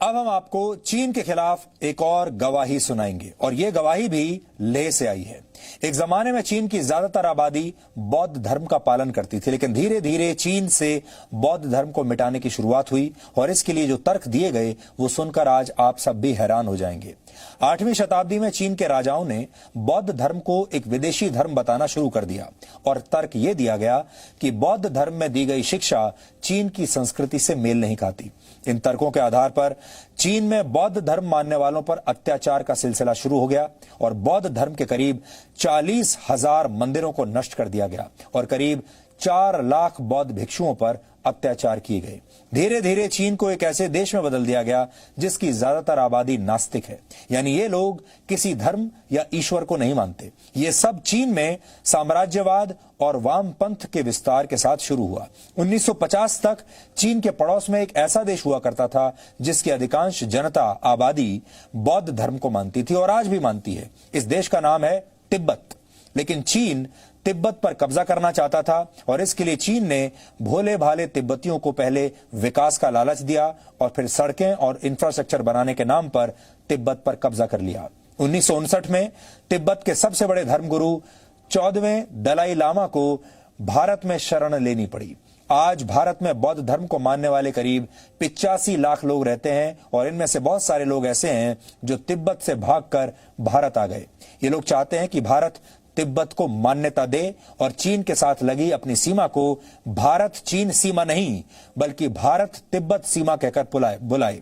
अब हम आपको चीन के खिलाफ एक और गवाही सुनाएंगे और यह गवाही भी लेह से आई है। एक जमाने में चीन की ज्यादातर आबादी बौद्ध धर्म का पालन करती थी, लेकिन धीरे धीरे चीन से बौद्ध धर्म को मिटाने की शुरुआत हुई और इसके लिए जो तर्क दिए गए वो सुनकर आज आप सब भी हैरान हो जाएंगे। 8वीं शताब्दी में चीन के राजाओं ने बौद्ध धर्म को एक विदेशी धर्म बताना शुरू कर दिया और तर्क यह दिया गया कि बौद्ध धर्म में दी गई शिक्षा चीन की संस्कृति से मेल नहीं खाती। इन तर्कों के आधार पर चीन में बौद्ध धर्म मानने वालों पर अत्याचार का सिलसिला शुरू हो गया और बौद्ध धर्म के करीब 40,000 मंदिरों को नष्ट कर दिया गया और करीब 4 लाख बौद्ध भिक्षुओं पर अत्याचार किए गए। धीरे धीरे चीन को एक ऐसे देश में बदल दिया गया जिसकी ज्यादातर आबादी नास्तिक है, यानी ये लोग किसी धर्म या ईश्वर को नहीं मानते। ये सब चीन में साम्राज्यवाद और वामपंथ के विस्तार के साथ शुरू हुआ। 1950 तक चीन के पड़ोस में एक ऐसा देश हुआ करता था जिसकी अधिकांश जनता आबादी बौद्ध धर्म को मानती थी और आज भी मानती है। इस देश का नाम है तिब्बत। लेकिन चीन तिब्बत पर कब्जा करना चाहता था और इसके लिए चीन ने भोले भाले तिब्बतियों को पहले विकास का लालच दिया और फिर सड़कें और इंफ्रास्ट्रक्चर बनाने के नाम पर तिब्बत पर कब्जा कर लिया। 1959 में तिब्बत के सबसे बड़े धर्मगुरु 14वें दलाई लामा को भारत में शरण लेनी पड़ी। आज भारत में बौद्ध धर्म को मानने वाले करीब 85 लाख लोग रहते हैं और इनमें से बहुत सारे लोग ऐसे हैं जो तिब्बत से भागकर भारत आ गए। ये लोग चाहते हैं कि भारत तिब्बत को मान्यता दे और चीन के साथ लगी अपनी सीमा को भारत चीन सीमा नहीं बल्कि भारत तिब्बत सीमा कहकर बुलाए।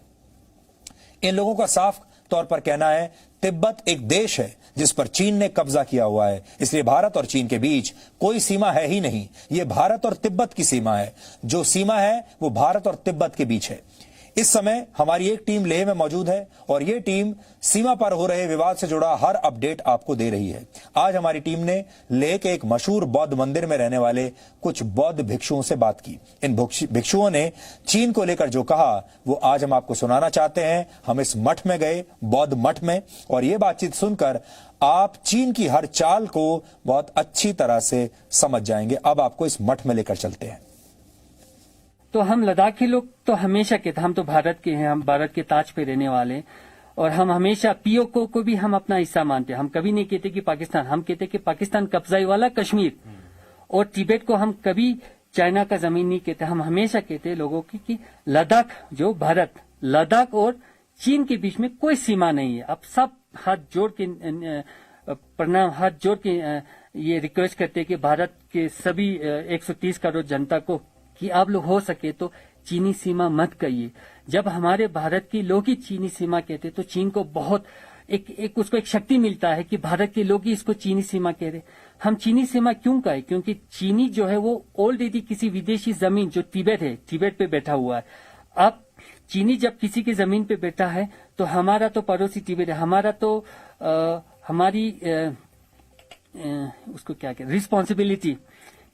इन लोगों का साफ तौर पर कहना है तिब्बत एक देश है जिस पर चीन ने कब्जा किया हुआ है, इसलिए भारत और चीन के बीच कोई सीमा है ही नहीं। यह भारत और तिब्बत की सीमा है। जो सीमा है वो भारत और तिब्बत के बीच है। इस समय हमारी एक टीम लेह में मौजूद है और यह टीम सीमा पर हो रहे विवाद से जुड़ा हर अपडेट आपको दे रही है। आज हमारी टीम ने लेह के एक मशहूर बौद्ध मंदिर में रहने वाले कुछ बौद्ध भिक्षुओं से बात की। इन भिक्षुओं ने चीन को लेकर जो कहा वो आज हम आपको सुनाना चाहते हैं। हम इस मठ में गए, बौद्ध मठ में, और ये बातचीत सुनकर आप चीन की हर चाल को बहुत अच्छी तरह से समझ जाएंगे। अब आपको इस मठ में लेकर चलते हैं। तो हम लद्दाखी लोग तो हमेशा कहते, हम तो भारत के हैं, हम भारत के ताज पे रहने वाले हैं और हम हमेशा पीओके को भी हम अपना हिस्सा मानते हैं। हम कभी नहीं कहते कि पाकिस्तान, हम कहते कि पाकिस्तान कब्जाई वाला कश्मीर और तिब्बत को हम कभी चाइना का जमीन नहीं कहते। हम हमेशा कहते हैं लोगों की कि लद्दाख जो भारत, लद्दाख और चीन के बीच में कोई सीमा नहीं है। अब सब हाथ जोड़ के प्रणाम, हाथ जोड़ के ये रिक्वेस्ट करते हैं कि भारत के सभी 130 करोड़ जनता को कि आप लोग हो सके तो चीनी सीमा मत कहिए। जब हमारे भारत के लोग ही चीनी सीमा कहते तो चीन को बहुत उसको एक शक्ति मिलता है कि भारत के लोग ही इसको चीनी सीमा कह रहे। हम चीनी सीमा क्यों कहें? क्योंकि चीनी जो है वो ऑलरेडी किसी विदेशी जमीन जो तिब्बत है, तिब्बत पे बैठा हुआ है। अब चीनी जब किसी की जमीन पे बैठा है तो हमारा तो पड़ोसी तिब्बत है, हमारा तो हमारी उसको क्या कहते, रिस्पॉन्सिबिलिटी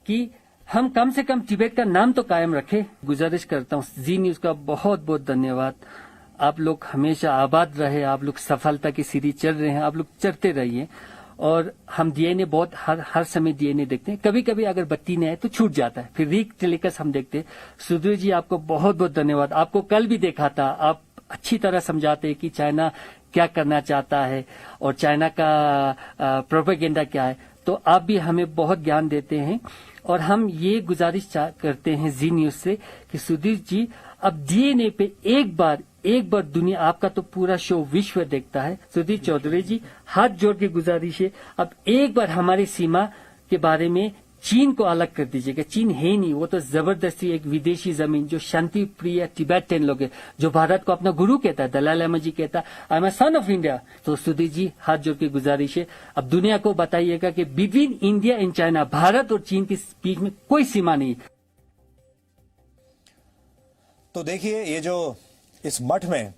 कि हम कम से कम तिब्बत का नाम तो कायम रखें। गुजारिश करता हूँ जी न्यूज का बहुत बहुत धन्यवाद। आप लोग हमेशा आबाद रहे, आप लोग सफलता की सीढ़ी चढ़ रहे हैं, आप लोग चढ़ते रहिए। और हम डीएनए बहुत हर समय डीएनए देखते हैं। कभी कभी अगर बत्ती नहीं आए तो छूट जाता है, फिर रीक टेलीकास्ट हम देखते हैं। सुधीर जी आपको बहुत बहुत धन्यवाद। आपको कल भी देखा था, आप अच्छी तरह समझाते हैं कि चाइना क्या करना चाहता है और चाइना का प्रोपेगेंडा क्या है। तो आप भी हमें बहुत ज्ञान देते हैं और हम ये गुजारिश करते हैं जी न्यूज से कि सुधीर जी अब डीएनए पे एक बार दुनिया, आपका तो पूरा शो विश्व देखता है। सुधीर चौधरी जी हाथ जोड़ के गुजारिश है, अब एक बार हमारी सीमा के बारे में चीन को अलग कर दीजिएगा। चीन है ही नहीं, वो तो जबरदस्ती एक विदेशी जमीन जो शांति प्रिय तिब्बतन लोग है, जो भारत को अपना गुरु कहता है। दलाई लामा जी कहता I am a son of India. तो सुधीर जी हाथ जोड़ के गुजारिश है, अब दुनिया को बताइएगा कि between India and China, Bharat और चीन के बीच में कोई सीमा नहीं। तो देखिए, ये जो इस मठ में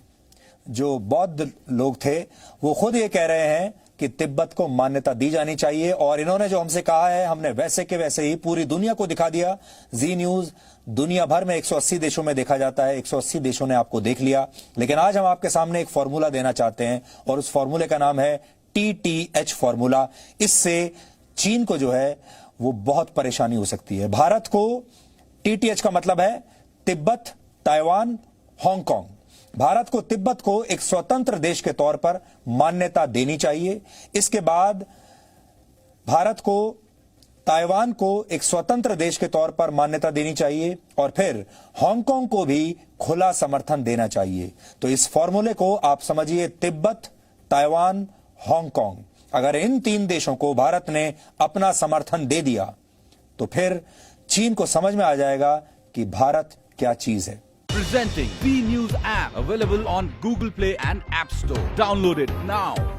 जो बौद्ध लोग थे वो खुद ये कह रहे हैं कि तिब्बत को मान्यता दी जानी चाहिए और इन्होंने जो हमसे कहा है हमने वैसे के वैसे ही पूरी दुनिया को दिखा दिया। जी न्यूज दुनिया भर में 180 देशों में देखा जाता है, 180 देशों ने आपको देख लिया। लेकिन आज हम आपके सामने एक फॉर्मूला देना चाहते हैं और उस फॉर्मूले का नाम है TTH फॉर्मूला। इससे चीन को जो है वो बहुत परेशानी हो सकती है। भारत को TTH का मतलब है तिब्बत, ताइवान, हांगकांग। भारत को तिब्बत को एक स्वतंत्र देश के तौर पर मान्यता देनी चाहिए। इसके बाद भारत को ताइवान को एक स्वतंत्र देश के तौर पर मान्यता देनी चाहिए और फिर हांगकांग को भी खुला समर्थन देना चाहिए। तो इस फॉर्मूले को आप समझिए, तिब्बत, ताइवान, हांगकांग। अगर इन 3 देशों को भारत ने अपना समर्थन दे दिया तो फिर चीन को समझ में आ जाएगा कि भारत क्या चीज है। Presenting B News app, available on Google Play and App Store. Download it now.